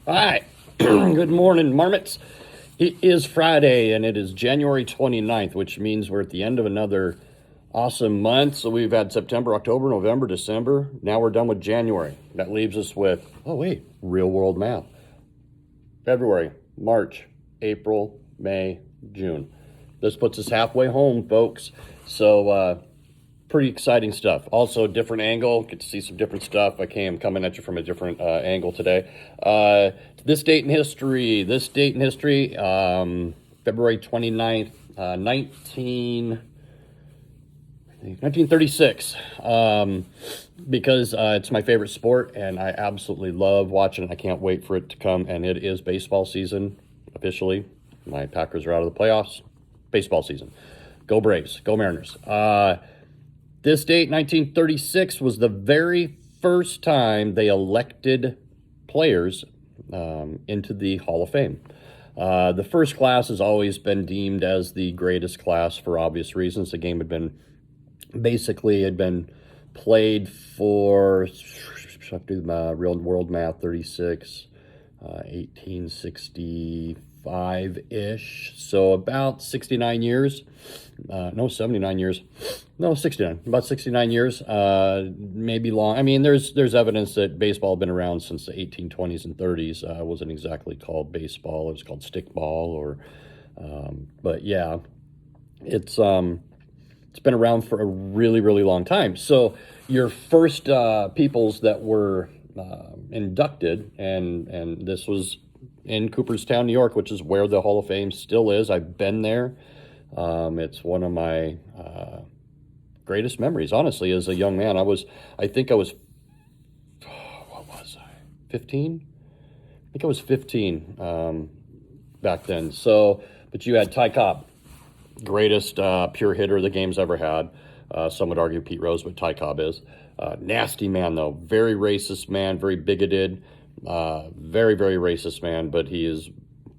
Hi, good morning, marmots. It is Friday and it is January 29th, which means we're at the end of another awesome month. So we've had September, October, November, December. Now we're done with January. That leaves us with, real world math. February, March, April, May, June. This puts us halfway home, folks. So, pretty exciting stuff. Also, different angle. Get to see some different stuff. I'm coming at you from a different angle today. This date in history. February 29th, 1936. Because it's my favorite sport, and I absolutely love watching it. I can't wait for it to come, and it is baseball season officially. My Packers are out of the playoffs. Baseball season. Go Braves. Go Mariners. This date, 1936, was the very first time they elected players into the Hall of Fame. The first class has always been deemed as the greatest class for obvious reasons. The game had been played for, do the real world math, 36, 1865-ish. So about 69 years. 79 years. No, 69. About 69 years. Maybe long. I mean, there's evidence that baseball had been around since the 1820s and 30s. It wasn't exactly called baseball. It was called stickball but yeah, it's been around for a really, really long time. So your first peoples that were inducted, and this was in Cooperstown, New York, which is where the Hall of Fame still is. I've been there. It's one of my greatest memories, honestly, as a young man. I think I was, what was I, 15? I think I was 15 back then. So, but you had Ty Cobb, greatest pure hitter the game's ever had. Some would argue Pete Rose, but Ty Cobb is. Nasty man, though. Very racist man, very bigoted. Very, very racist man, but he is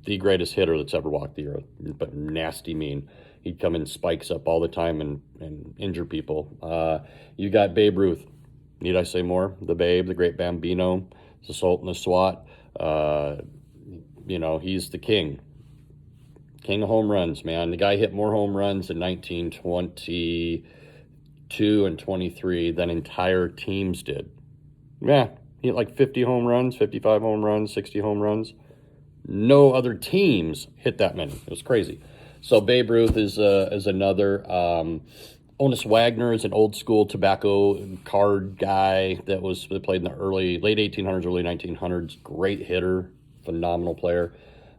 the greatest hitter that's ever walked the earth. But nasty mean. He'd come in spikes up all the time and injure people. You got Babe Ruth. Need I say more? The Babe, the great Bambino, the Sultan of SWAT. He's the king. King of home runs, man. The guy hit more home runs in 1922 and 23 than entire teams did. Yeah, he hit like 50 home runs, 55 home runs, 60 home runs. No other teams hit that many. It was crazy. So Babe Ruth is another. Honus Wagner is an old school tobacco card guy that played in the late 1800s, early 1900s. Great hitter, phenomenal player.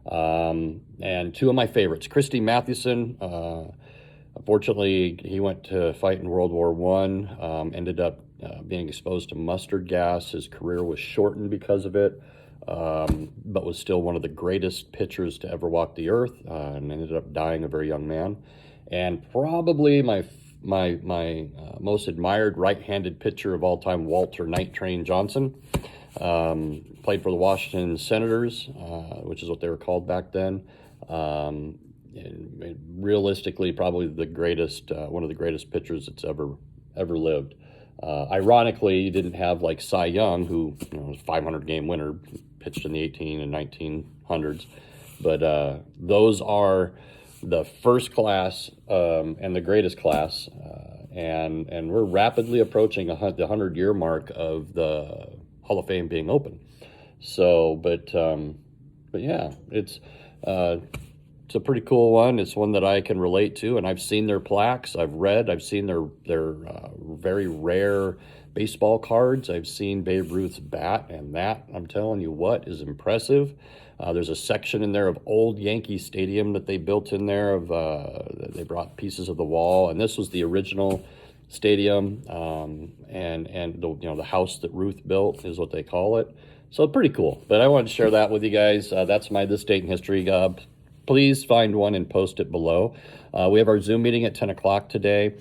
And two of my favorites, Christy Mathewson. Unfortunately, he went to fight in World War I, ended up being exposed to mustard gas. His career was shortened because of it, but was still one of the greatest pitchers to ever walk the earth, and ended up dying a very young man. And probably my most admired right-handed pitcher of all time, Walter Night Train Johnson. Played for the Washington Senators, which is what they were called back then. And realistically, probably the greatest, one of the greatest pitchers that's ever lived. Ironically, you didn't have like Cy Young, who was a 500 game winner, pitched in the 18 and 1900s. But those are the first class and the greatest class, and we're rapidly approaching the 100-year mark of the Hall of Fame being open. So, but yeah, it's a pretty cool one. It's one that I can relate to, and I've seen their plaques. I've seen their very rare baseball cards. I've seen Babe Ruth's bat, and that, I'm telling you what, is impressive. There's a section in there of old Yankee Stadium that they built in there. They brought pieces of the wall, and this was the original stadium, and the house that Ruth built is what they call it. So pretty cool. But I wanted to share that with you guys. That's my This Date in History. Please find one and post it below. We have our Zoom meeting at 10 o'clock today.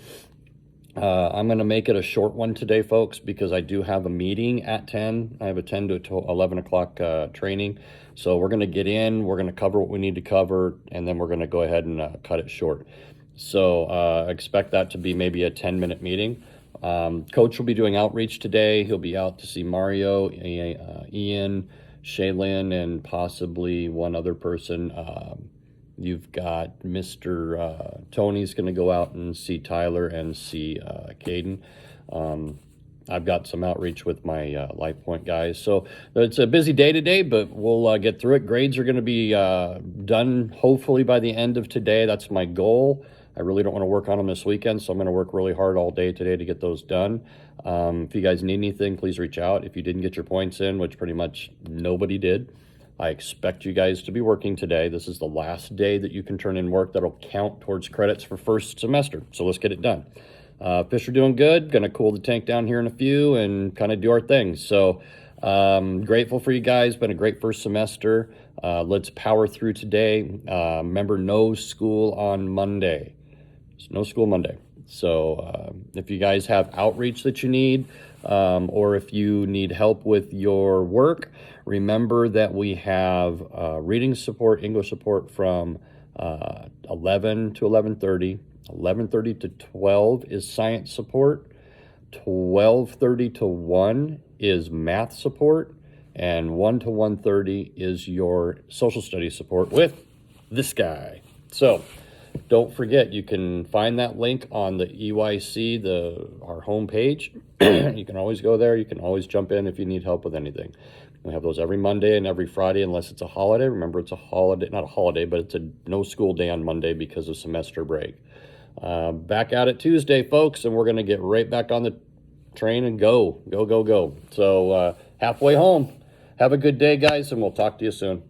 I'm going to make it a short one today, folks, because I do have a meeting at 10. I have a 10 to 11 o'clock training. So we're going to get in, we're going to cover what we need to cover, and then we're going to go ahead and cut it short. So expect that to be maybe a 10-minute meeting. Coach will be doing outreach today. He'll be out to see Mario, Ian, Shaylin and possibly one other person. You've got Mr. Tony's going to go out and see Tyler and see Caden. I've got some outreach with my Life Point guys. So it's a busy day today, but we'll get through it. Grades are going to be done hopefully by the end of today. That's my goal. I really don't want to work on them this weekend, so I'm going to work really hard all day today to get those done. If you guys need anything, please reach out. If you didn't get your points in, which pretty much nobody did, I expect you guys to be working today. This is the last day that you can turn in work that'll count towards credits for first semester. So let's get it done. Fish are doing good. Going to cool the tank down here in a few and kind of do our thing. So grateful for you guys. Been a great first semester. Let's power through today. Remember, no school on Monday. There's no school Monday. So if you guys have outreach that you need, or if you need help with your work, remember that we have reading support, English support from 11 to 11:30. 11:30 to 12 is science support. 12:30 to 1 is math support. And 1 to 1:30 is your social studies support with this guy. So don't forget, you can find that link on the EYC, our homepage. You can always go there. You can always jump in if you need help with anything. We have those every Monday and every Friday, unless it's a holiday. Remember, it's a holiday, not a holiday, but it's a no school day on Monday because of semester break. Back out at Tuesday, folks, and we're going to get right back on the train and go. So halfway home. Have a good day, guys, and we'll talk to you soon.